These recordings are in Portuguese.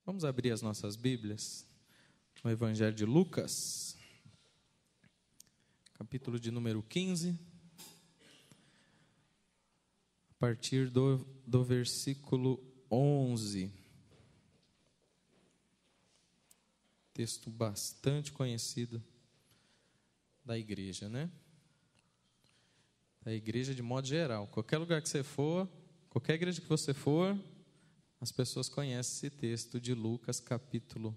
Vamos abrir as nossas Bíblias no Evangelho de Lucas, capítulo de número 15, a partir do versículo 11. Texto bastante conhecido da igreja, né? Da igreja de modo geral. Qualquer lugar que você for, qualquer igreja que você for, as pessoas conhecem esse texto de Lucas, capítulo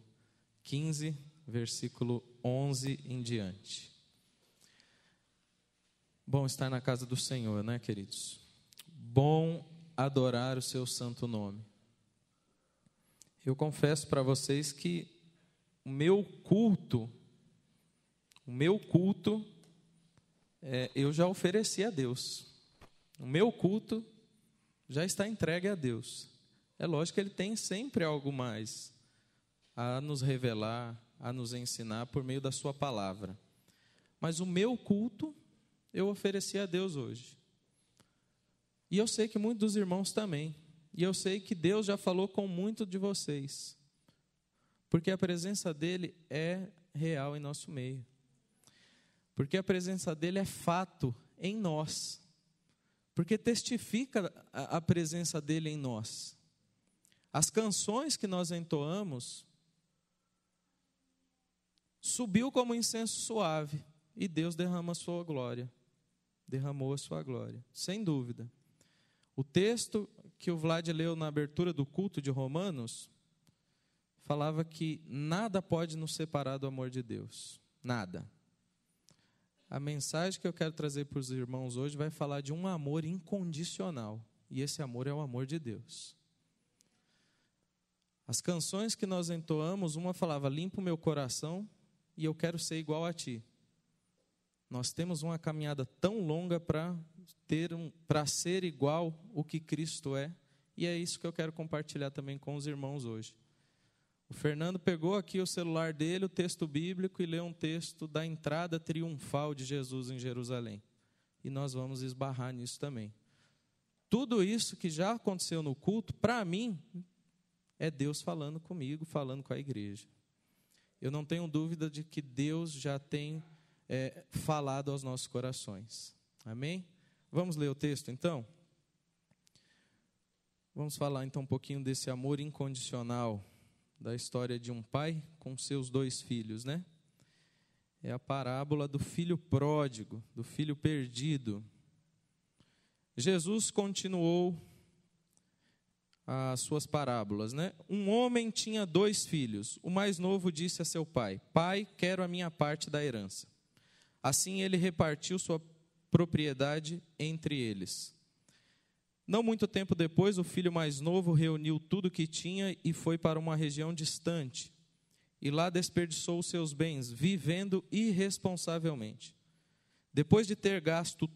15, versículo 11 em diante. Bom estar na casa do Senhor, né, queridos? Bom adorar o seu santo nome. Eu confesso para vocês que o meu culto, eu já ofereci a Deus. O meu culto já está entregue a Deus. É lógico que Ele tem sempre algo mais a nos revelar, a nos ensinar por meio da sua palavra. Mas o meu culto eu ofereci a Deus hoje. E eu sei que muitos dos irmãos também. E eu sei que Deus já falou com muitos de vocês. Porque a presença dEle é real em nosso meio. Porque a presença dEle é fato em nós. Porque testifica a presença dEle em nós. As canções que nós entoamos subiu como incenso suave e Deus derramou a sua glória, sem dúvida. O texto que o Vlad leu na abertura do culto de Romanos falava que nada pode nos separar do amor de Deus, nada. A mensagem que eu quero trazer para os irmãos hoje vai falar de um amor incondicional, e esse amor é o amor de Deus. As canções que nós entoamos, uma falava, limpa o meu coração e eu quero ser igual a ti. Nós temos uma caminhada tão longa para ser igual o que Cristo é, e é isso que eu quero compartilhar também com os irmãos hoje. O Fernando pegou aqui o celular dele, o texto bíblico, e leu um texto da entrada triunfal de Jesus em Jerusalém. E nós vamos esbarrar nisso também. Tudo isso que já aconteceu no culto, para mim, é Deus falando comigo, falando com a igreja. Eu não tenho dúvida de que Deus já tem falado aos nossos corações. Amém? Vamos ler o texto, então? Vamos falar, então, um pouquinho desse amor incondicional, da história de um pai com seus 2 filhos, né? É a parábola do filho pródigo, do filho perdido. Jesus continuou as suas parábolas, né? Um homem tinha 2 filhos. O mais novo disse a seu pai: Pai, quero a minha parte da herança. Assim ele repartiu sua propriedade entre eles. Não muito tempo depois, o filho mais novo reuniu tudo o que tinha e foi para uma região distante. E lá desperdiçou os seus bens, vivendo irresponsavelmente. Depois de ter gasto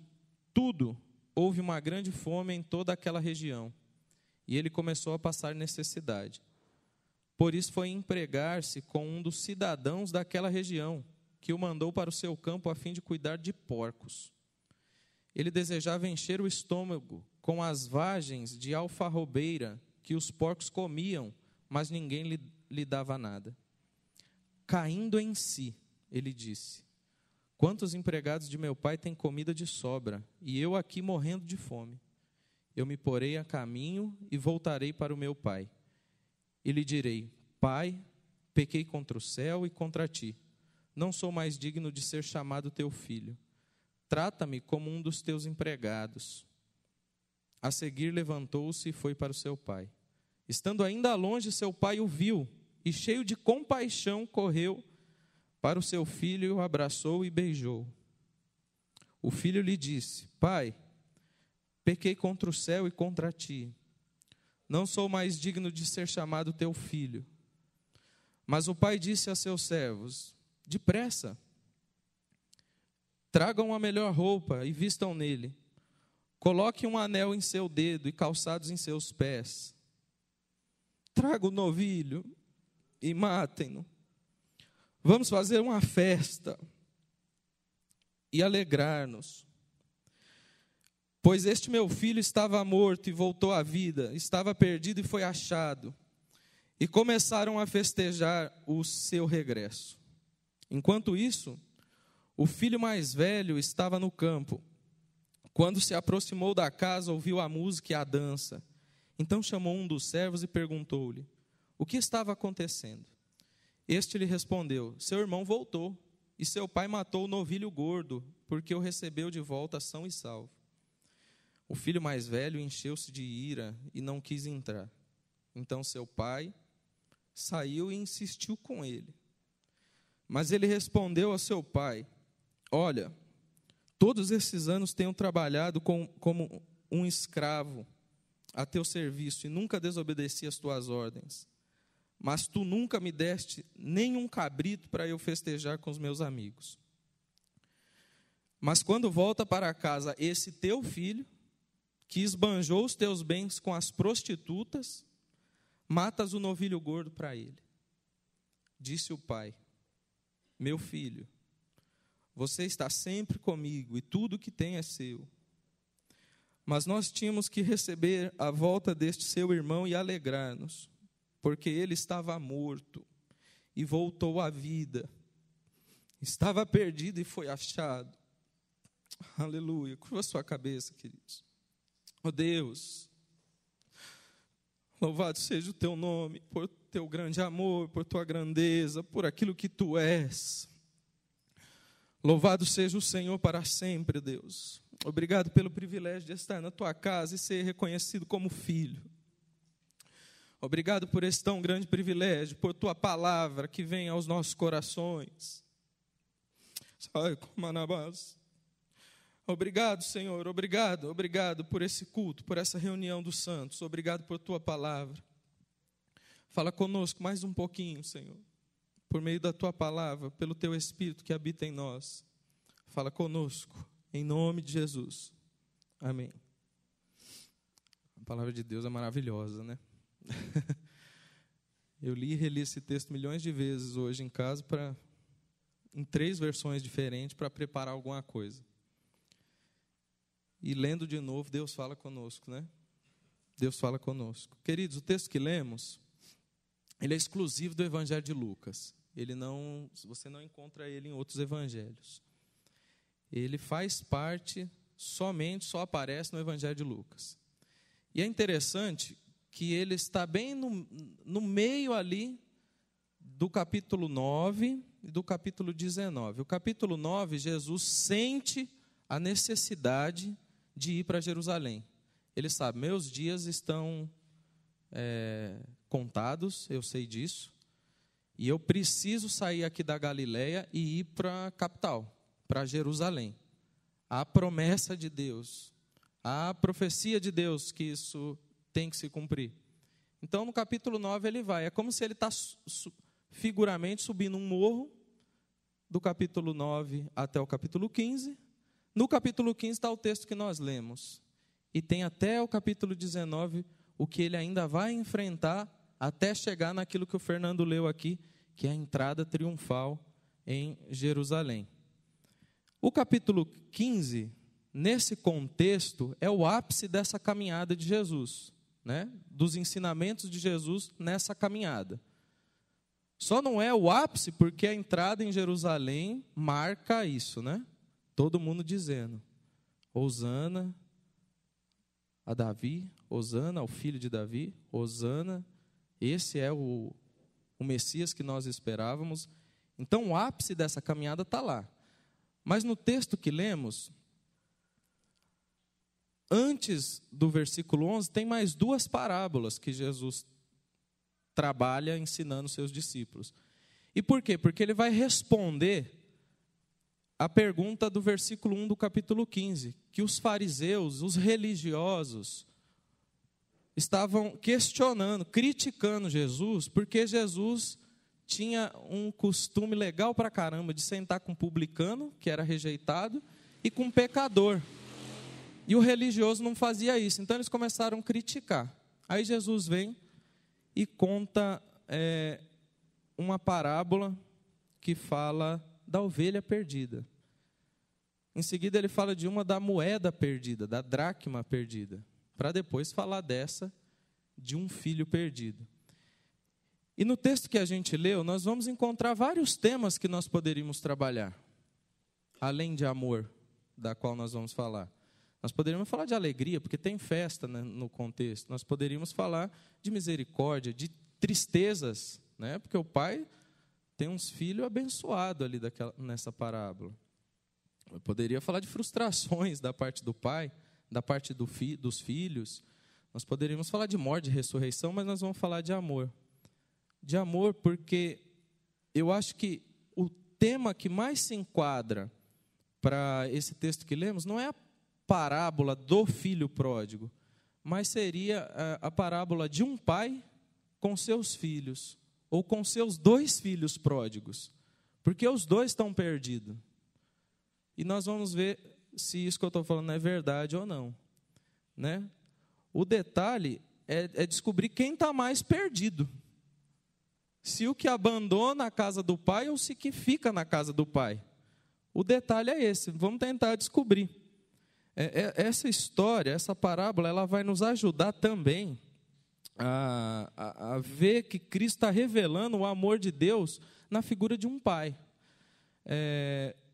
tudo, houve uma grande fome em toda aquela região. E ele começou a passar necessidade. Por isso foi empregar-se com um dos cidadãos daquela região, que o mandou para o seu campo a fim de cuidar de porcos. Ele desejava encher o estômago com as vagens de alfarrobeira que os porcos comiam, mas ninguém lhe dava nada. Caindo em si, ele disse: Quantos empregados de meu pai têm comida de sobra, e eu aqui morrendo de fome? Eu me porei a caminho e voltarei para o meu pai. E lhe direi: Pai, pequei contra o céu e contra ti. Não sou mais digno de ser chamado teu filho. Trata-me como um dos teus empregados. A seguir levantou-se e foi para o seu pai. Estando ainda longe, seu pai o viu e, cheio de compaixão, correu para o seu filho, o abraçou e beijou. O filho lhe disse: Pai, pequei contra o céu e contra ti. Não sou mais digno de ser chamado teu filho. Mas o pai disse a seus servos: Depressa, tragam a melhor roupa e vistam nele. Coloque um anel em seu dedo e calçados em seus pés. Traga o novilho e matem-no. Vamos fazer uma festa e alegrar-nos. Pois este meu filho estava morto e voltou à vida, estava perdido e foi achado. e começaram a festejar o seu regresso. Enquanto isso, o filho mais velho estava no campo. Quando se aproximou da casa, ouviu a música e a dança. Então chamou um dos servos e perguntou-lhe o que estava acontecendo. Este lhe respondeu: seu irmão voltou, e seu pai matou o novilho gordo, porque o recebeu de volta são e salvo. O filho mais velho encheu-se de ira e não quis entrar. Então seu pai saiu e insistiu com ele. Mas ele respondeu ao seu pai: olha, todos esses anos tenho trabalhado como um escravo a teu serviço e nunca desobedeci às tuas ordens. Mas tu nunca me deste nem um cabrito para eu festejar com os meus amigos. Mas quando volta para casa esse teu filho, que esbanjou os teus bens com as prostitutas, matas o novilho gordo para ele. Disse o pai: meu filho, você está sempre comigo e tudo que tem é seu. Mas nós tínhamos que receber a volta deste seu irmão e alegrar-nos, porque ele estava morto e voltou à vida. Estava perdido e foi achado. Aleluia. Curva a sua cabeça, queridos. Oh Deus, louvado seja o teu nome, por teu grande amor, por tua grandeza, por aquilo que tu és. Louvado seja o Senhor para sempre, Deus. Obrigado pelo privilégio de estar na tua casa e ser reconhecido como filho. Obrigado por esse tão grande privilégio, por tua palavra que vem aos nossos corações. Obrigado, Senhor, obrigado por esse culto, por essa reunião dos santos. Obrigado por tua palavra. Fala conosco mais um pouquinho, Senhor, por meio da tua palavra, pelo teu Espírito que habita em nós. Fala conosco, em nome de Jesus. Amém. A palavra de Deus é maravilhosa, né? Eu li e reli esse texto milhões de vezes hoje em casa, em 3 versões diferentes, para preparar alguma coisa. E lendo de novo, Deus fala conosco, né? Deus fala conosco. Queridos, o texto que lemos, ele é exclusivo do Evangelho de Lucas. Você não encontra ele em outros evangelhos. Ele faz parte, só aparece no Evangelho de Lucas. E é interessante que ele está bem no meio ali do capítulo 9 e do capítulo 19. O capítulo 9, Jesus sente a necessidade de ir para Jerusalém. Ele sabe, meus dias estão contados, eu sei disso, e eu preciso sair aqui da Galileia e ir para a capital, para Jerusalém. A promessa de Deus, a profecia de Deus que isso tem que se cumprir. Então, no capítulo 9 ele vai. É como se ele está figuramente subindo um morro, do capítulo 9 até o capítulo 15. No capítulo 15 está o texto que nós lemos. E tem até o capítulo 19 o que ele ainda vai enfrentar até chegar naquilo que o Fernando leu aqui, que é a entrada triunfal em Jerusalém. O capítulo 15, nesse contexto, é o ápice dessa caminhada de Jesus, né? Dos ensinamentos de Jesus nessa caminhada. Só não é o ápice porque a entrada em Jerusalém marca isso, né? Todo mundo dizendo: Hosana a Davi, Hosana ao filho de Davi, Hosana, esse é o Messias que nós esperávamos. Então o ápice dessa caminhada está lá. Mas no texto que lemos, antes do versículo 11, tem mais 2 parábolas que Jesus trabalha ensinando seus discípulos. E por quê? Porque ele vai responder a pergunta do versículo 1 do capítulo 15, que os fariseus, os religiosos, estavam questionando, criticando Jesus, porque Jesus tinha um costume legal pra caramba de sentar com um publicano, que era rejeitado, e com um pecador. E o religioso não fazia isso, então eles começaram a criticar. Aí Jesus vem e conta uma parábola que fala da ovelha perdida. Em seguida ele fala de uma da moeda perdida, da dracma perdida, para depois falar dessa de um filho perdido. E no texto que a gente leu, nós vamos encontrar vários temas que nós poderíamos trabalhar, além de amor, da qual nós vamos falar. Nós poderíamos falar de alegria, porque tem festa, né, no contexto. Nós poderíamos falar de misericórdia, de tristezas, né, porque o pai tem uns filhos abençoados ali nessa parábola. Eu poderia falar de frustrações da parte do pai, da parte dos filhos. Nós poderíamos falar de morte, de ressurreição, mas nós vamos falar de amor. De amor, porque eu acho que o tema que mais se enquadra para esse texto que lemos não é a parábola do filho pródigo, mas seria a parábola de um pai com seus filhos, ou com seus 2 filhos pródigos, porque os 2 estão perdidos. E nós vamos ver se isso que eu estou falando é verdade ou não, né? O detalhe é descobrir quem está mais perdido. Se o que abandona a casa do pai ou se que fica na casa do pai. O detalhe é esse, vamos tentar descobrir. Essa história, essa parábola, ela vai nos ajudar também a ver que Cristo está revelando o amor de Deus na figura de um pai.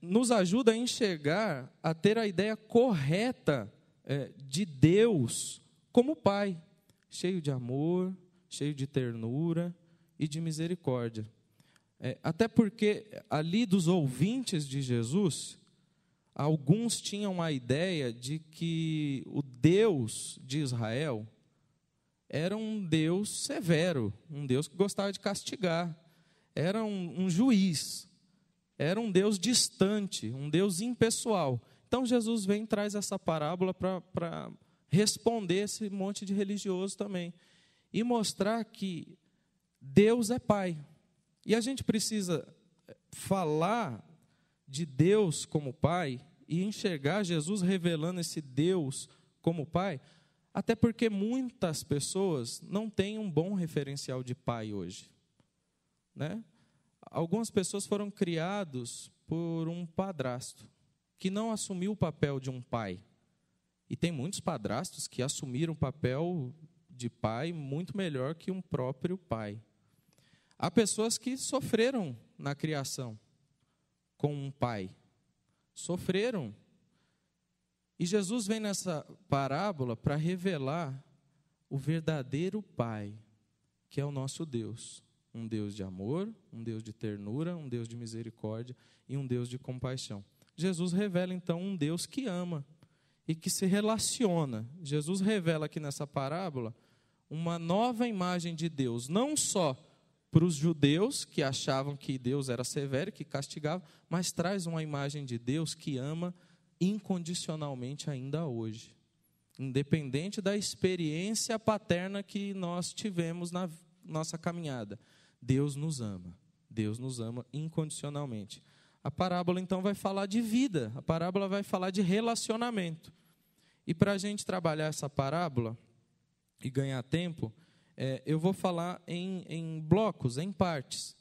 Nos ajuda a enxergar, a ter a ideia correta de Deus como pai, cheio de amor, cheio de ternura e de misericórdia. Até porque ali dos ouvintes de Jesus, alguns tinham a ideia de que o Deus de Israel era um Deus severo, um Deus que gostava de castigar, era um juiz, era um Deus distante, um Deus impessoal. Então Jesus vem e traz essa parábola para responder esse monte de religioso também e mostrar que Deus é pai. E a gente precisa falar de Deus como pai e enxergar Jesus revelando esse Deus como pai, até porque muitas pessoas não têm um bom referencial de pai hoje, né? Algumas pessoas foram criadas por um padrasto que não assumiu o papel de um pai. E tem muitos padrastos que assumiram o papel de pai muito melhor que um próprio pai. Há pessoas que sofreram na criação com um pai. Sofreram. E Jesus vem nessa parábola para revelar o verdadeiro pai, que é o nosso Deus. Um Deus de amor, um Deus de ternura, um Deus de misericórdia e um Deus de compaixão. Jesus revela, então, um Deus que ama e que se relaciona. Jesus revela aqui nessa parábola uma nova imagem de Deus, não só para os judeus que achavam que Deus era severo, que castigava, mas traz uma imagem de Deus que ama incondicionalmente ainda hoje, independente da experiência paterna que nós tivemos na nossa caminhada. Deus nos ama incondicionalmente. A parábola então vai falar de vida, a parábola vai falar de relacionamento. E para a gente trabalhar essa parábola e ganhar tempo, eu vou falar em blocos, em partes.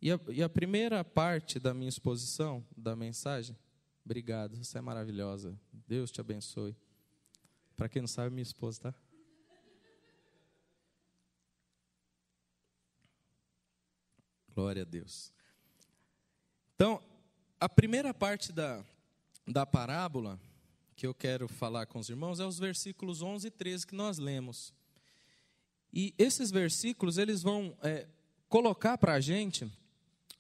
E a primeira parte da minha exposição, da mensagem, obrigado, você é maravilhosa, Deus te abençoe. Para quem não sabe, minha esposa, tá? Glória a Deus. Então, a primeira parte da parábola que eu quero falar com os irmãos é os versículos 11 e 13 que nós lemos. E esses versículos, eles vão colocar para a gente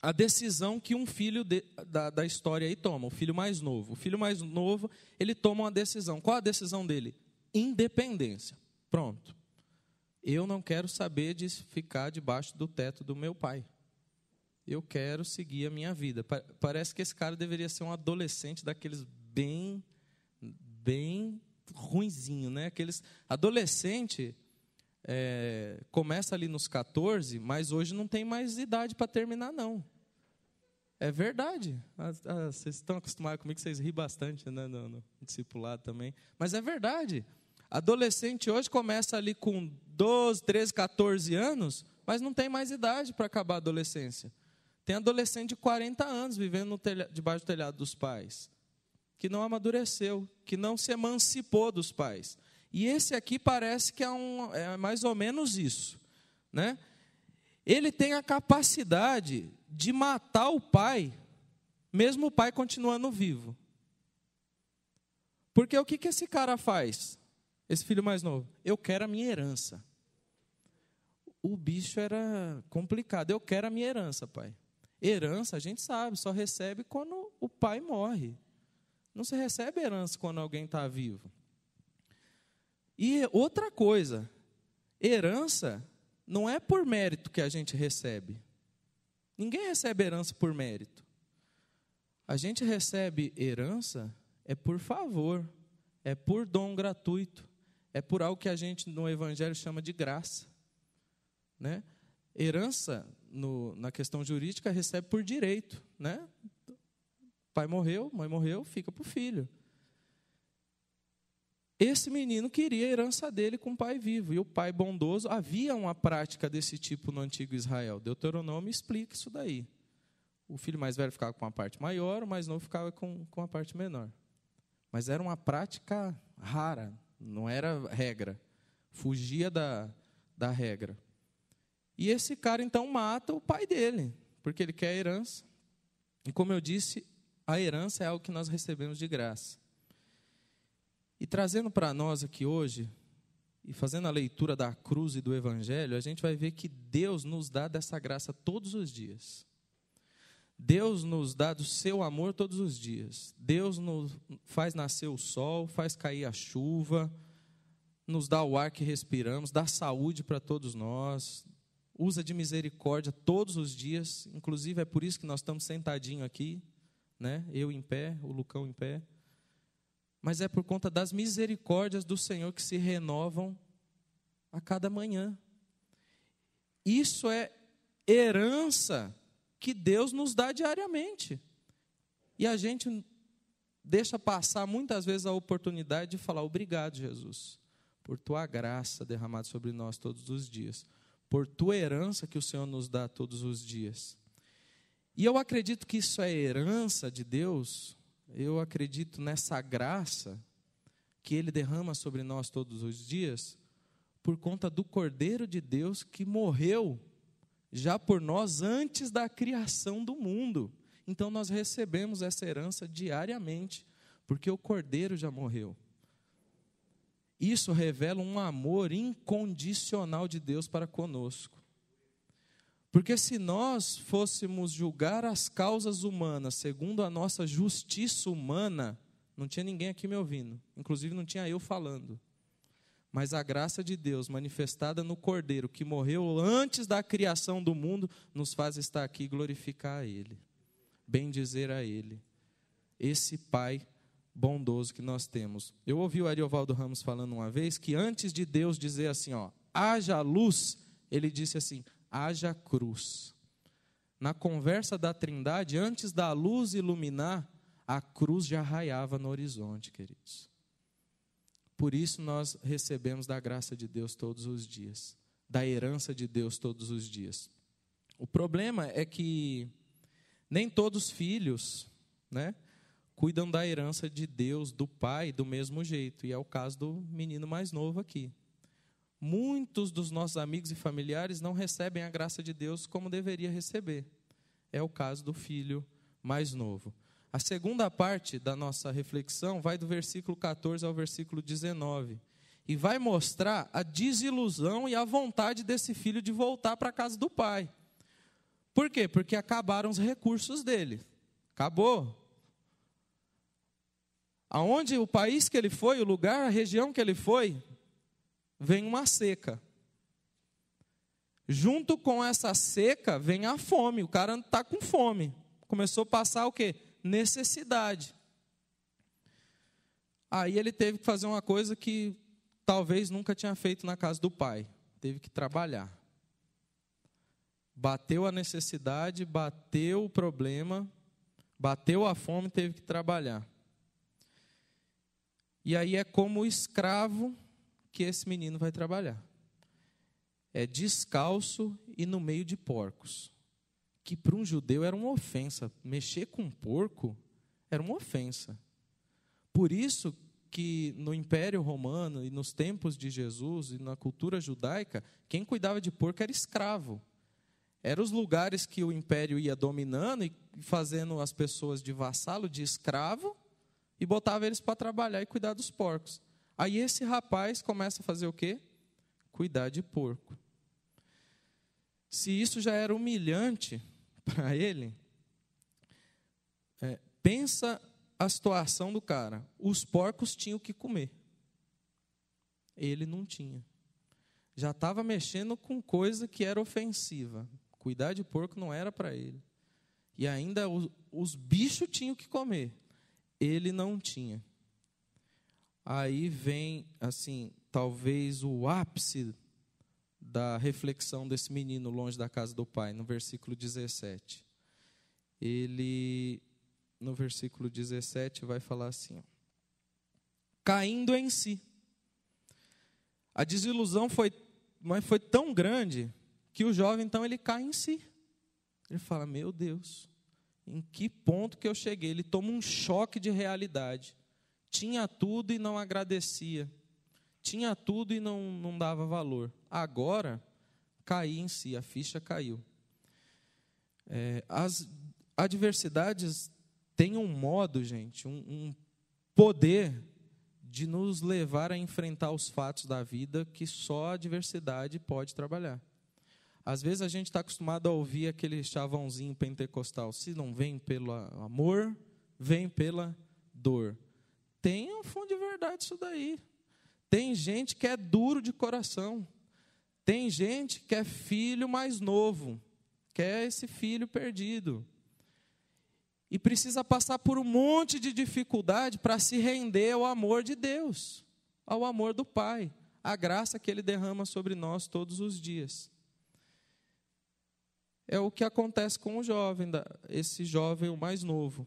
a decisão que um filho da história aí toma, o filho mais novo. O filho mais novo, ele toma uma decisão. Qual a decisão dele? Independência. Pronto. Eu não quero saber de ficar debaixo do teto do meu pai. Eu quero seguir a minha vida. Parece que esse cara deveria ser um adolescente daqueles bem ruinzinho, né? Aqueles adolescente começa ali nos 14, mas hoje não tem mais idade para terminar, não. É verdade. Vocês estão acostumados comigo, vocês riem bastante, né, no discipulado também. Mas é verdade. Adolescente hoje começa ali com 12, 13, 14 anos, mas não tem mais idade para acabar a adolescência. Tem adolescente de 40 anos vivendo debaixo do telhado dos pais, que não amadureceu, que não se emancipou dos pais. E esse aqui parece que é mais ou menos isso, né? ele tem a capacidade de matar o pai, mesmo o pai continuando vivo. Porque o que esse cara faz? Esse filho mais novo, eu quero a minha herança. O bicho era complicado, eu quero a minha herança, pai. Herança, a gente sabe, só recebe quando o pai morre. Não se recebe herança quando alguém está vivo. E outra coisa, herança não é por mérito que a gente recebe. Ninguém recebe herança por mérito. A gente recebe herança é por favor, é por dom gratuito, é por algo que a gente no Evangelho chama de graça. Né? Herança, na questão jurídica, recebe por direito. Né? Pai morreu, mãe morreu, fica para o filho. Esse menino queria a herança dele com o pai vivo. E o pai bondoso, havia uma prática desse tipo no antigo Israel. Deuteronômio explica isso daí. O filho mais velho ficava com a parte maior, o mais novo ficava com a parte menor. Mas era uma prática rara, não era regra. Fugia da regra. E esse cara, então, mata o pai dele, porque ele quer a herança. E como eu disse, a herança é algo que nós recebemos de graça. E trazendo para nós aqui hoje, e fazendo a leitura da cruz e do Evangelho, a gente vai ver que Deus nos dá dessa graça todos os dias. Deus nos dá do seu amor todos os dias. Deus nos faz nascer o sol, faz cair a chuva, nos dá o ar que respiramos, dá saúde para todos nós, usa de misericórdia todos os dias, inclusive é por isso que nós estamos sentadinhos aqui, né? Eu em pé, o Lucão em pé. Mas é por conta das misericórdias do Senhor que se renovam a cada manhã. Isso é herança que Deus nos dá diariamente. E a gente deixa passar muitas vezes a oportunidade de falar: obrigado, Jesus, por tua graça derramada sobre nós todos os dias, por tua herança que o Senhor nos dá todos os dias. E eu acredito que isso é herança de Deus. Eu acredito nessa graça que Ele derrama sobre nós todos os dias, por conta do Cordeiro de Deus que morreu já por nós antes da criação do mundo. Então nós recebemos essa herança diariamente, porque o Cordeiro já morreu. Isso revela um amor incondicional de Deus para conosco. Porque se nós fôssemos julgar as causas humanas segundo a nossa justiça humana, não tinha ninguém aqui me ouvindo, inclusive não tinha eu falando. Mas a graça de Deus manifestada no Cordeiro, que morreu antes da criação do mundo, nos faz estar aqui e glorificar a Ele, bendizer a Ele, esse Pai bondoso que nós temos. Eu ouvi o Ariovaldo Ramos falando uma vez que antes de Deus dizer assim, haja luz, Ele disse assim: haja cruz. Na conversa da Trindade, antes da luz iluminar, a cruz já raiava no horizonte, queridos. Por isso nós recebemos da graça de Deus todos os dias, da herança de Deus todos os dias. O problema é que nem todos os filhos, né, cuidam da herança de Deus, do pai, do mesmo jeito. E é o caso do menino mais novo aqui. Muitos dos nossos amigos e familiares não recebem a graça de Deus como deveria receber. É o caso do filho mais novo. A segunda parte da nossa reflexão vai do versículo 14 ao versículo 19. E vai mostrar a desilusão e a vontade desse filho de voltar para a casa do pai. Por quê? Porque acabaram os recursos dele. Acabou. Aonde o país que ele foi, o lugar, a região que ele foi, vem uma seca. Junto com essa seca, vem a fome. O cara está com fome. Começou a passar o quê? Necessidade. Aí ele teve que fazer uma coisa que talvez nunca tinha feito na casa do pai. Teve que trabalhar. Bateu a necessidade, bateu o problema, bateu a fome, teve que trabalhar. E aí é como escravo que esse menino vai trabalhar. É descalço e no meio de porcos. Que para um judeu era uma ofensa. Mexer com um porco era uma ofensa. Por isso que no Império Romano e nos tempos de Jesus e na cultura judaica, quem cuidava de porco era escravo. Eram os lugares que o império ia dominando e fazendo as pessoas de vassalo, de escravo, e botava eles para trabalhar e cuidar dos porcos. Aí esse rapaz começa a fazer o quê? Cuidar de porco. Se isso já era humilhante para ele, pensa a situação do cara. Os porcos tinham o que comer. Ele não tinha. Já estava mexendo com coisa que era ofensiva. Cuidar de porco não era para ele. E ainda os bichos tinham o que comer. Ele não tinha. Aí vem, assim, talvez o ápice da reflexão desse menino longe da casa do pai, no versículo 17. Ele, no versículo 17, vai falar assim: caindo em si. A desilusão foi tão grande que o jovem, então, ele cai em si. Ele fala: meu Deus, em que ponto que eu cheguei? Ele toma um choque de realidade. Tinha tudo e não agradecia. Tinha tudo e não dava valor. Agora, caí em si, a ficha caiu. As adversidades têm um modo, gente, um poder de nos levar a enfrentar os fatos da vida que só a adversidade pode trabalhar. Às vezes a gente está acostumado a ouvir aquele chavãozinho pentecostal: se não vem pelo amor, vem pela dor. Tem um fundo de verdade isso daí. Tem gente que é duro de coração. Tem gente que é filho mais novo, que é esse filho perdido. E precisa passar por um monte de dificuldade para se render ao amor de Deus, ao amor do Pai, a graça que Ele derrama sobre nós todos os dias. É o que acontece com o jovem, esse jovem, o mais novo.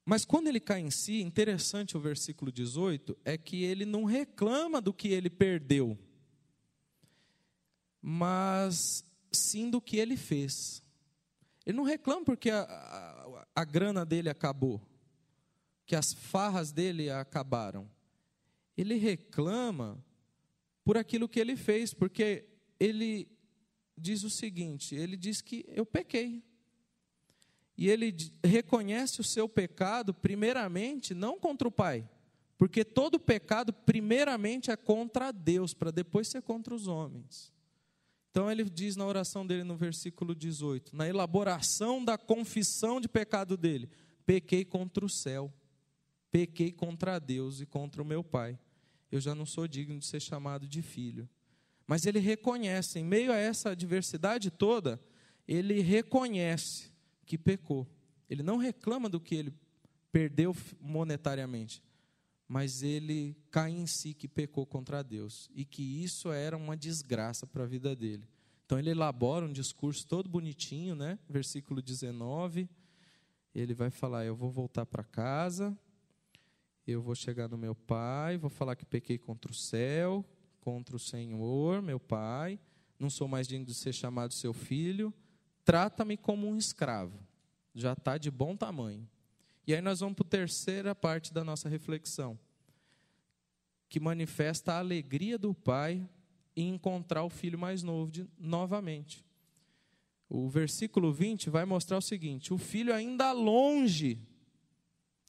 Mas quando ele cai em si, interessante o versículo 18, é que ele não reclama do que ele perdeu, mas sim do que ele fez. Ele não reclama porque a grana dele acabou, que as farras dele acabaram. Ele reclama por aquilo que ele fez, porque ele diz o seguinte: ele diz que eu pequei. E ele reconhece o seu pecado, primeiramente, não contra o pai, porque todo pecado, primeiramente, é contra Deus, para depois ser contra os homens. Então, ele diz na oração dele, no versículo 18, na elaboração da confissão de pecado dele: pequei contra o céu, pequei contra Deus e contra o meu pai. Eu já não sou digno de ser chamado de filho. Mas ele reconhece, em meio a essa adversidade toda, ele reconhece que pecou. Ele não reclama do que ele perdeu monetariamente, mas ele cai em si que pecou contra Deus e que isso era uma desgraça para a vida dele. Então ele elabora um discurso todo bonitinho, né? Versículo 19, ele vai falar: eu vou voltar para casa, eu vou chegar no meu pai, vou falar que pequei contra o céu, contra o Senhor, meu pai, não sou mais digno de ser chamado seu filho, trata-me como um escravo. Já está de bom tamanho. E aí nós vamos para a terceira parte da nossa reflexão, que manifesta a alegria do pai em encontrar o filho mais novo novamente. O versículo 20 vai mostrar o seguinte: o filho ainda longe,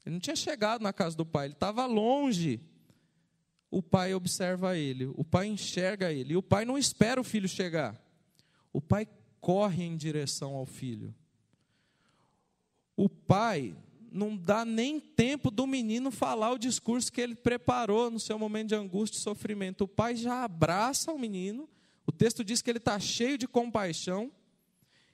ele não tinha chegado na casa do pai, ele estava longe. O pai observa ele, o pai enxerga ele, e o pai não espera o filho chegar. O pai corre em direção ao filho. O pai não dá nem tempo do menino falar o discurso que ele preparou no seu momento de angústia e sofrimento. O pai já abraça o menino. O texto diz que ele está cheio de compaixão.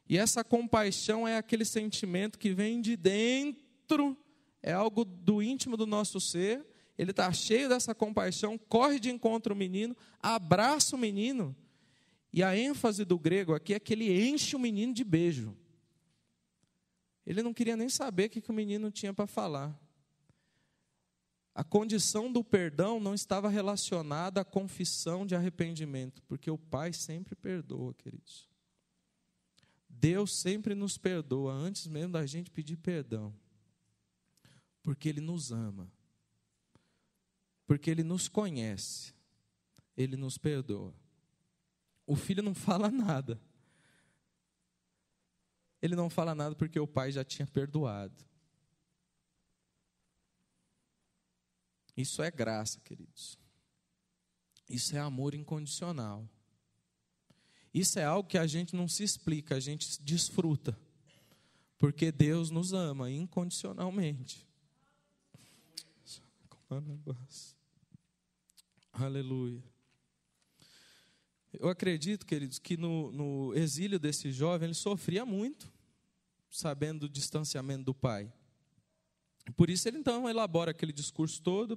E essa compaixão é aquele sentimento que vem de dentro, é algo do íntimo do nosso ser. Ele está cheio dessa compaixão, corre de encontro ao menino, abraça o menino. E a ênfase do grego aqui é que ele enche o menino de beijo. Ele não queria nem saber o que o menino tinha para falar. A condição do perdão não estava relacionada à confissão de arrependimento, porque o Pai sempre perdoa, queridos. Deus sempre nos perdoa, antes mesmo da gente pedir perdão. Porque Ele nos ama. Porque Ele nos conhece. Ele nos perdoa. O filho não fala nada. Ele não fala nada porque o pai já tinha perdoado. Isso é graça, queridos. Isso é amor incondicional. Isso é algo que a gente não se explica, a gente desfruta. Porque Deus nos ama incondicionalmente. Aleluia. Eu acredito, queridos, que no exílio desse jovem, ele sofria muito, sabendo do distanciamento do pai. Por isso ele então elabora aquele discurso todo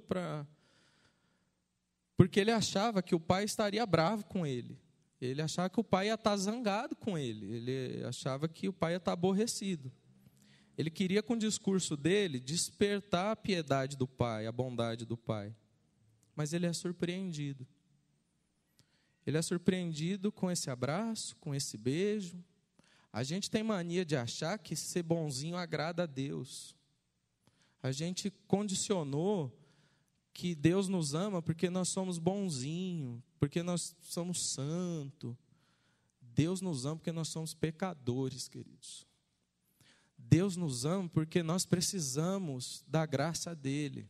porque ele achava que o pai estaria bravo com ele. Ele achava que o pai ia estar zangado com ele. Ele achava que o pai ia estar aborrecido. Ele queria, com o discurso dele, despertar a piedade do pai, a bondade do pai. Mas ele é surpreendido. Ele é surpreendido com esse abraço, com esse beijo. A gente tem mania de achar que ser bonzinho agrada a Deus. A gente condicionou que Deus nos ama porque nós somos bonzinhos, porque nós somos santos. Deus nos ama porque nós somos pecadores, queridos. Deus nos ama porque nós precisamos da graça dele.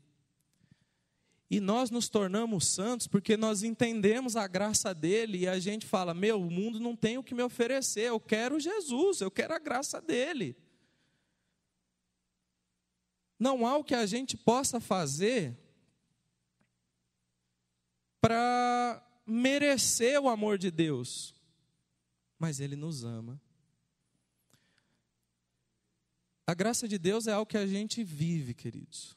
E nós nos tornamos santos porque nós entendemos a graça dele e a gente fala, o mundo não tem o que me oferecer, eu quero Jesus, eu quero a graça dele. Não há o que a gente possa fazer para merecer o amor de Deus, mas ele nos ama. A graça de Deus é algo que a gente vive, queridos.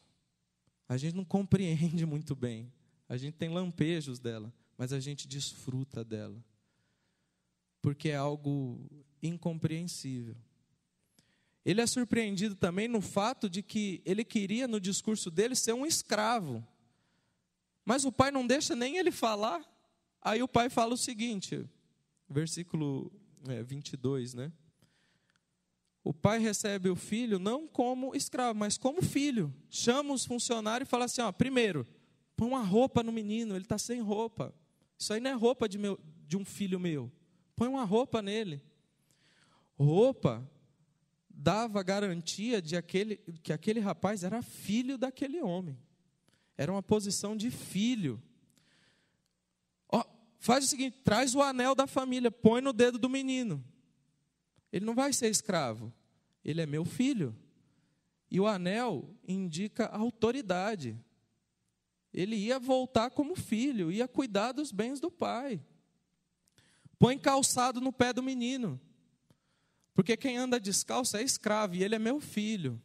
A gente não compreende muito bem. A gente tem lampejos dela, mas a gente desfruta dela. Porque é algo incompreensível. Ele é surpreendido também no fato de que ele queria, no discurso dele, ser um escravo. Mas o pai não deixa nem ele falar. Aí o pai fala o seguinte, versículo 22, né? O pai recebe o filho não como escravo, mas como filho. Chama os funcionários e fala assim, primeiro, põe uma roupa no menino, ele está sem roupa. Isso aí não é roupa de um filho meu. Põe uma roupa nele. Roupa dava garantia que aquele rapaz era filho daquele homem. Era uma posição de filho. Faz o seguinte, traz o anel da família, põe no dedo do menino. Ele não vai ser escravo, ele é meu filho. E o anel indica autoridade. Ele ia voltar como filho, ia cuidar dos bens do pai. Põe calçado no pé do menino, porque quem anda descalço é escravo, e ele é meu filho.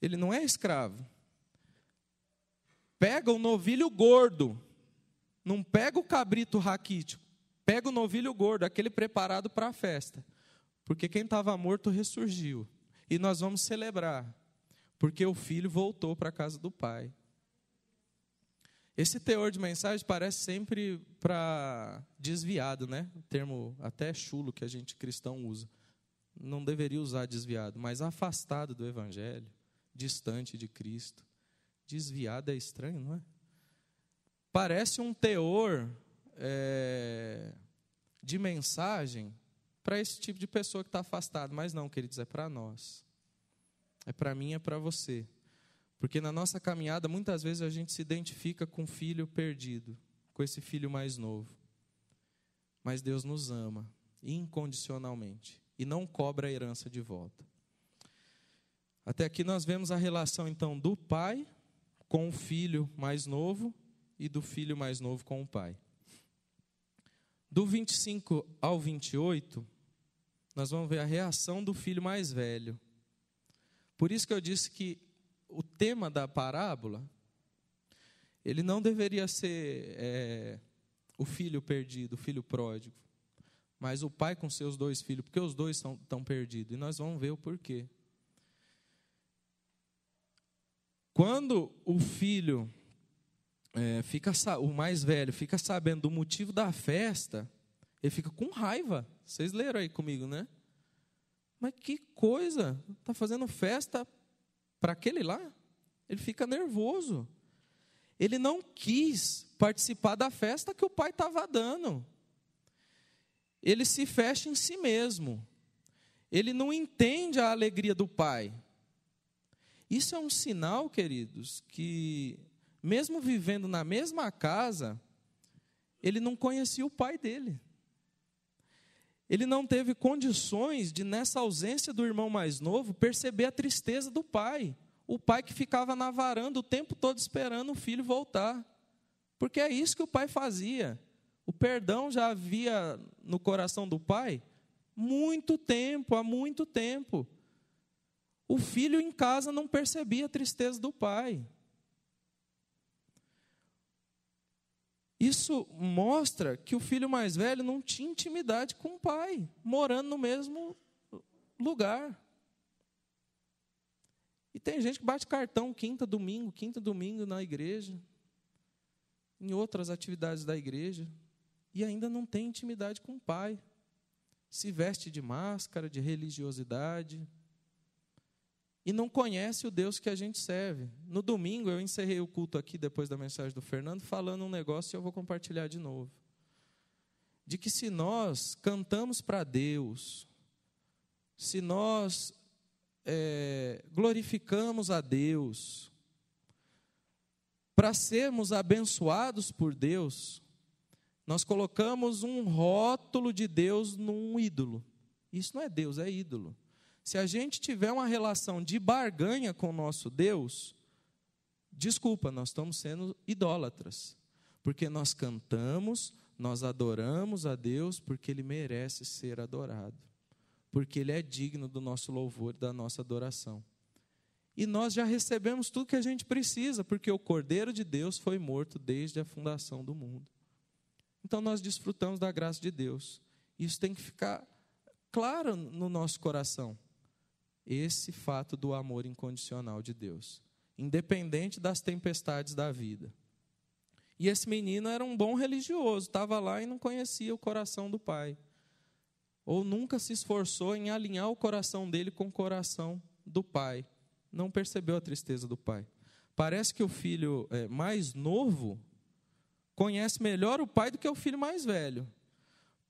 Ele não é escravo. Pega o novilho gordo, não pega o cabrito raquítico, pega o novilho gordo, aquele preparado para a festa. Porque quem estava morto ressurgiu. E nós vamos celebrar, porque o filho voltou para a casa do pai. Esse teor de mensagem parece sempre para desviado, né? O termo até chulo que a gente cristão usa. Não deveria usar desviado, mas afastado do evangelho, distante de Cristo. Desviado é estranho, não é? Parece um teor de mensagem para esse tipo de pessoa que está afastado. Mas não, queridos, é para nós. É para mim, é para você. Porque na nossa caminhada, muitas vezes a gente se identifica com o filho perdido, com esse filho mais novo. Mas Deus nos ama incondicionalmente e não cobra a herança de volta. Até aqui nós vemos a relação, então, do pai com o filho mais novo e do filho mais novo com o pai. Do 25 ao 28, nós vamos ver a reação do filho mais velho. Por isso que eu disse que o tema da parábola, ele não deveria ser o filho perdido, o filho pródigo, mas o pai com seus dois filhos, porque os dois estão perdidos. E nós vamos ver o porquê. Quando o filho, o mais velho, fica sabendo do motivo da festa, ele fica com raiva. Vocês leram aí comigo, né? Mas que coisa, está fazendo festa para aquele lá? Ele fica nervoso. Ele não quis participar da festa que o pai estava dando. Ele se fecha em si mesmo. Ele não entende a alegria do pai. Isso é um sinal, queridos, que mesmo vivendo na mesma casa, ele não conhecia o pai dele. Ele não teve condições de, nessa ausência do irmão mais novo, perceber a tristeza do pai. O pai que ficava na varanda o tempo todo esperando o filho voltar. Porque é isso que o pai fazia. O perdão já havia no coração do pai há muito tempo. O filho em casa não percebia a tristeza do pai. Isso mostra que o filho mais velho não tinha intimidade com o pai, morando no mesmo lugar. E tem gente que bate cartão quinta, domingo na igreja, em outras atividades da igreja, e ainda não tem intimidade com o pai. Se veste de máscara, de religiosidade, e não conhece o Deus que a gente serve. No domingo, eu encerrei o culto aqui, depois da mensagem do Fernando, falando um negócio e eu vou compartilhar de novo. De que se nós cantamos para Deus, se nós glorificamos a Deus, para sermos abençoados por Deus, nós colocamos um rótulo de Deus num ídolo. Isso não é Deus, é ídolo. Se a gente tiver uma relação de barganha com o nosso Deus, desculpa, nós estamos sendo idólatras. Porque nós cantamos, nós adoramos a Deus, porque Ele merece ser adorado. Porque Ele é digno do nosso louvor e da nossa adoração. E nós já recebemos tudo que a gente precisa, porque o Cordeiro de Deus foi morto desde a fundação do mundo. Então nós desfrutamos da graça de Deus. Isso tem que ficar claro no nosso coração. Esse fato do amor incondicional de Deus, independente das tempestades da vida. E esse menino era um bom religioso, estava lá e não conhecia o coração do pai. Ou nunca se esforçou em alinhar o coração dele com o coração do pai. Não percebeu a tristeza do pai. Parece que o filho mais novo conhece melhor o pai do que o filho mais velho.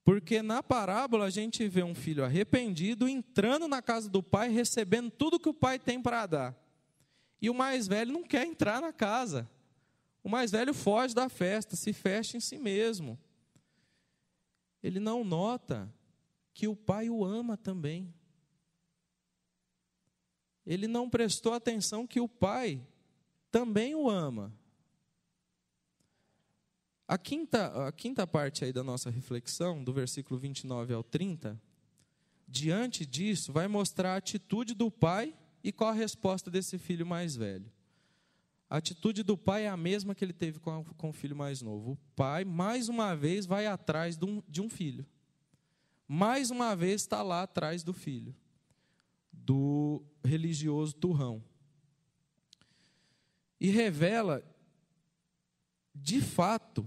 Porque na parábola a gente vê um filho arrependido entrando na casa do pai, recebendo tudo que o pai tem para dar. E o mais velho não quer entrar na casa. O mais velho foge da festa, se fecha em si mesmo. Ele não nota que o pai o ama também. Ele não prestou atenção que o pai também o ama. A quinta parte aí da nossa reflexão, do versículo 29 ao 30, diante disso, vai mostrar a atitude do pai e qual a resposta desse filho mais velho. A atitude do pai é a mesma que ele teve com o filho mais novo. O pai, mais uma vez, vai atrás de um filho. Mais uma vez está lá atrás do filho, do religioso turrão. E revela, de fato,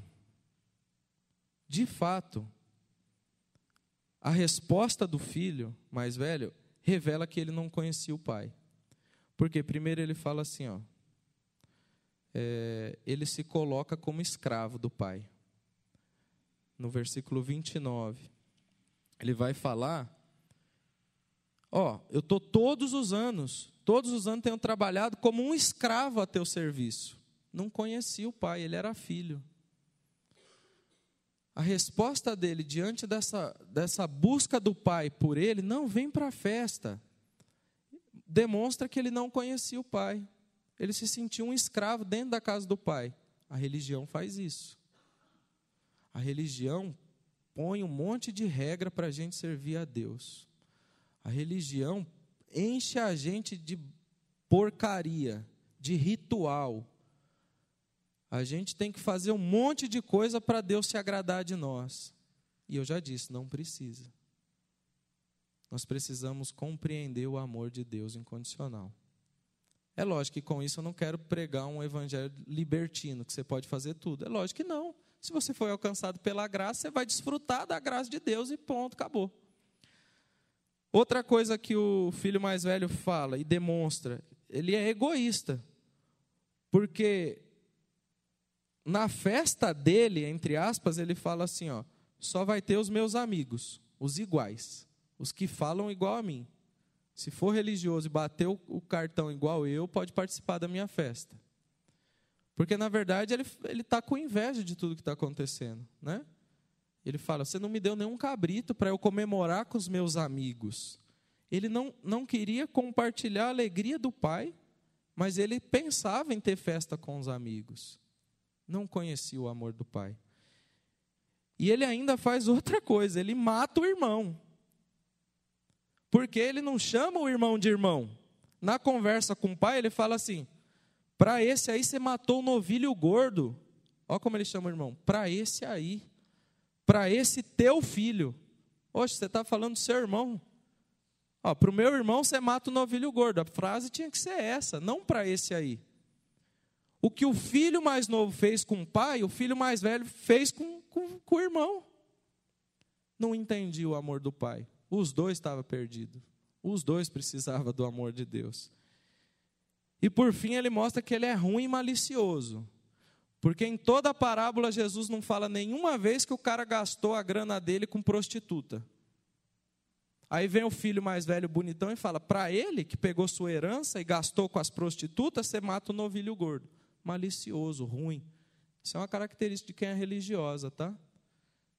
a resposta do filho mais velho revela que ele não conhecia o pai. Porque primeiro ele fala assim, ele se coloca como escravo do pai. No versículo 29, ele vai falar, eu estou todos os anos tenho trabalhado como um escravo a teu serviço. Não conhecia o pai, ele era filho. A resposta dele diante dessa busca do pai por ele não vem para a festa. Demonstra que ele não conhecia o pai. Ele se sentiu um escravo dentro da casa do pai. A religião faz isso. A religião põe um monte de regra para a gente servir a Deus. A religião enche a gente de porcaria, de ritual. A gente tem que fazer um monte de coisa para Deus se agradar de nós. E eu já disse, não precisa. Nós precisamos compreender o amor de Deus incondicional. É lógico que com isso eu não quero pregar um evangelho libertino, que você pode fazer tudo. É lógico que não. Se você foi alcançado pela graça, você vai desfrutar da graça de Deus e ponto, acabou. Outra coisa que o filho mais velho fala e demonstra, ele é egoísta. Porque na festa dele, entre aspas, ele fala assim, ó, só vai ter os meus amigos, os iguais, os que falam igual a mim. Se for religioso e bater o cartão igual eu, pode participar da minha festa. Porque, na verdade, ele está com inveja de tudo que está acontecendo, né? Ele fala, você não me deu nenhum cabrito para eu comemorar com os meus amigos. Ele não queria compartilhar a alegria do pai, mas ele pensava em ter festa com os amigos. Não conhecia o amor do pai. E ele ainda faz outra coisa, ele mata o irmão. Porque ele não chama o irmão de irmão. Na conversa com o pai, ele fala assim, para esse aí você matou o novilho gordo. Olha como ele chama o irmão, para esse aí. Para esse teu filho. Oxe, você está falando do seu irmão. Para o meu irmão você mata o novilho gordo. A frase tinha que ser essa, não para esse aí. O que o filho mais novo fez com o pai, o filho mais velho fez com o irmão. Não entendi o amor do pai. Os dois estavam perdidos. Os dois precisavam do amor de Deus. E por fim ele mostra que ele é ruim e malicioso. Porque em toda a parábola Jesus não fala nenhuma vez que o cara gastou a grana dele com prostituta. Aí vem o filho mais velho bonitão e fala, para ele que pegou sua herança e gastou com as prostitutas, você mata o novilho gordo. Malicioso, ruim. Isso é uma característica de quem é religiosa, tá?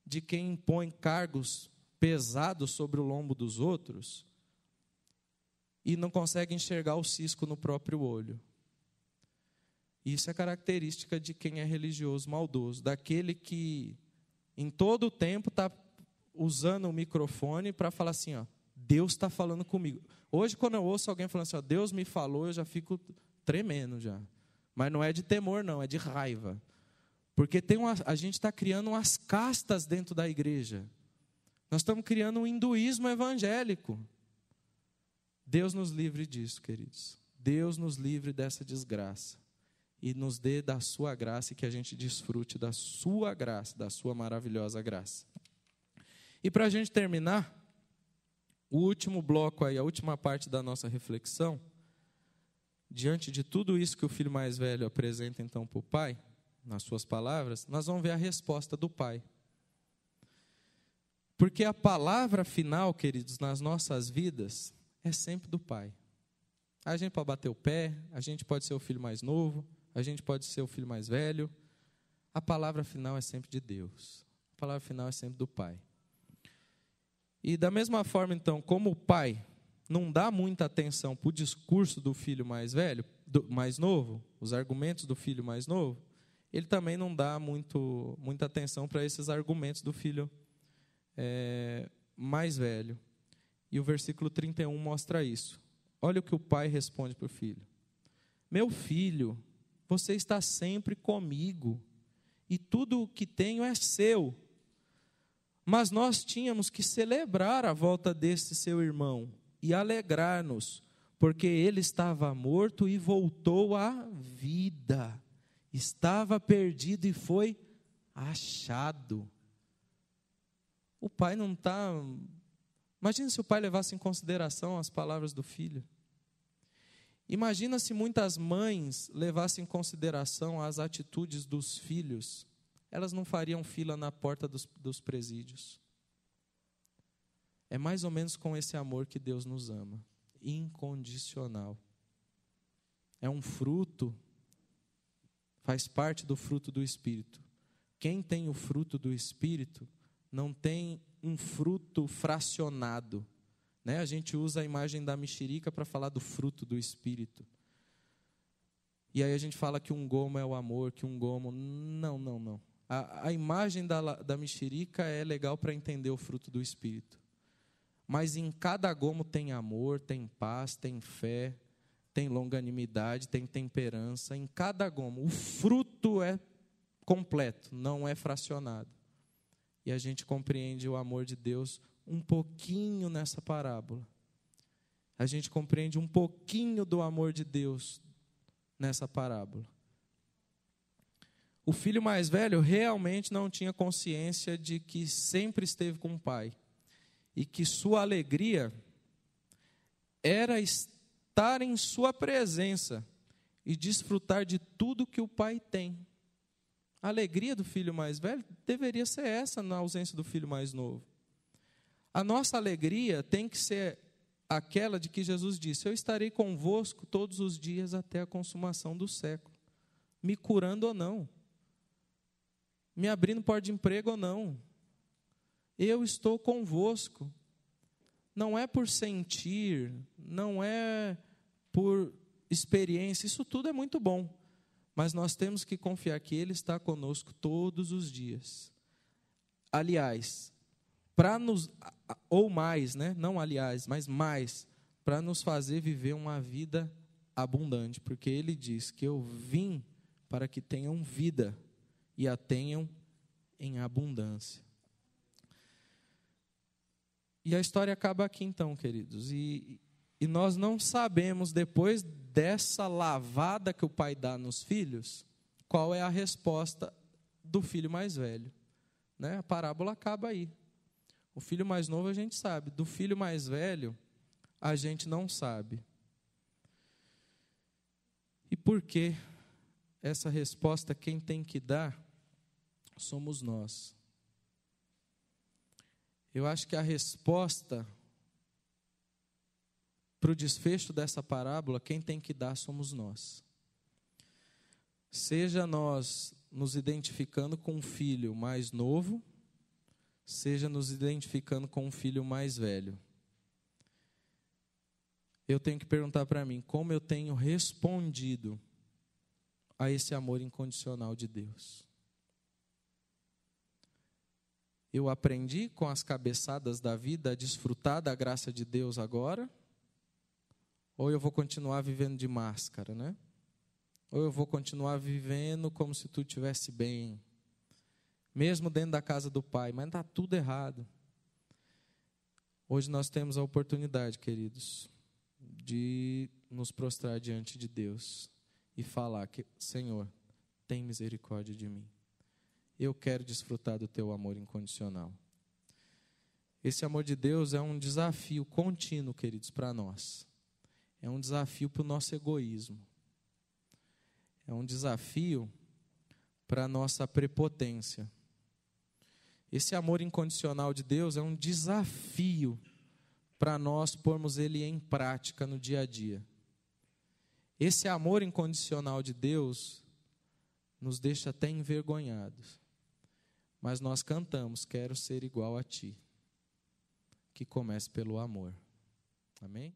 De quem impõe cargos pesados sobre o lombo dos outros e não consegue enxergar o cisco no próprio olho. Isso é característica de quem é religioso maldoso, daquele que em todo o tempo está usando o microfone para falar assim, ó, Deus está falando comigo. Hoje, quando eu ouço alguém falando assim, ó, Deus me falou, eu já fico tremendo já. Mas não é de temor, não, é de raiva. Porque a gente está criando umas castas dentro da igreja. Nós estamos criando um hinduísmo evangélico. Deus nos livre disso, queridos. Deus nos livre dessa desgraça. E nos dê da sua graça e que a gente desfrute da sua graça, da sua maravilhosa graça. E para a gente terminar, o último bloco aí, a última parte da nossa reflexão, diante de tudo isso que o filho mais velho apresenta então para o pai, nas suas palavras, nós vamos ver a resposta do pai. Porque a palavra final, queridos, nas nossas vidas, é sempre do pai. A gente pode bater o pé, a gente pode ser o filho mais novo, a gente pode ser o filho mais velho. A palavra final é sempre de Deus. A palavra final é sempre do pai. E da mesma forma, então, como o pai não dá muita atenção para o discurso do filho mais velho, mais novo, os argumentos do filho mais novo, ele também não dá muita atenção para esses argumentos do filho mais velho. E o versículo 31 mostra isso. Olha o que o pai responde para o filho. Meu filho, você está sempre comigo, e tudo o que tenho é seu. Mas nós tínhamos que celebrar a volta desse seu irmão e alegrar-nos, porque ele estava morto e voltou à vida. Estava perdido e foi achado. O pai não está... Imagina se o pai levasse em consideração as palavras do filho. Imagina se muitas mães levassem em consideração as atitudes dos filhos. Elas não fariam fila na porta dos presídios. É mais ou menos com esse amor que Deus nos ama. Incondicional. É um fruto, faz parte do fruto do Espírito. Quem tem o fruto do Espírito não tem um fruto fracionado. Né? A gente usa a imagem da mexerica para falar do fruto do Espírito. E aí a gente fala que um gomo é o amor, que um gomo... Não. A imagem da mexerica é legal para entender o fruto do Espírito. Mas em cada gomo tem amor, tem paz, tem fé, tem longanimidade, tem temperança. Em cada gomo, o fruto é completo, não é fracionado. E a gente compreende o amor de Deus um pouquinho nessa parábola. A gente compreende um pouquinho do amor de Deus nessa parábola. O filho mais velho realmente não tinha consciência de que sempre esteve com o pai. E que sua alegria era estar em sua presença e desfrutar de tudo que o pai tem. A alegria do filho mais velho deveria ser essa na ausência do filho mais novo. A nossa alegria tem que ser aquela de que Jesus disse: eu estarei convosco todos os dias até a consumação do século, me curando ou não, me abrindo porta de emprego ou não, eu estou convosco. Não é por sentir, não é por experiência, isso tudo é muito bom, mas nós temos que confiar que Ele está conosco todos os dias. Aliás, para nos, ou mais, né? Não aliás, mas mais, para nos fazer viver uma vida abundante, porque Ele diz que eu vim para que tenham vida e a tenham em abundância. E a história acaba aqui então, queridos, e nós não sabemos, depois dessa lavada que o pai dá nos filhos, qual é a resposta do filho mais velho, né? A parábola acaba aí. O filho mais novo a gente sabe, do filho mais velho a gente não sabe. E por que essa resposta quem tem que dar somos nós? Eu acho que a resposta para o desfecho dessa parábola, quem tem que dar somos nós. Seja nós nos identificando com um filho mais novo, seja nos identificando com um filho mais velho. Eu tenho que perguntar para mim, como eu tenho respondido a esse amor incondicional de Deus? Eu aprendi com as cabeçadas da vida a desfrutar da graça de Deus agora? Ou eu vou continuar vivendo de máscara, né? Ou eu vou continuar vivendo como se tudo estivesse bem, mesmo dentro da casa do Pai, mas está tudo errado. Hoje nós temos a oportunidade, queridos, de nos prostrar diante de Deus e falar que, Senhor, tem misericórdia de mim. Eu quero desfrutar do teu amor incondicional. Esse amor de Deus é um desafio contínuo, queridos, para nós. É um desafio para o nosso egoísmo. É um desafio para a nossa prepotência. Esse amor incondicional de Deus é um desafio para nós pormos ele em prática no dia a dia. Esse amor incondicional de Deus nos deixa até envergonhados. Mas nós cantamos, quero ser igual a ti. Que comece pelo amor. Amém?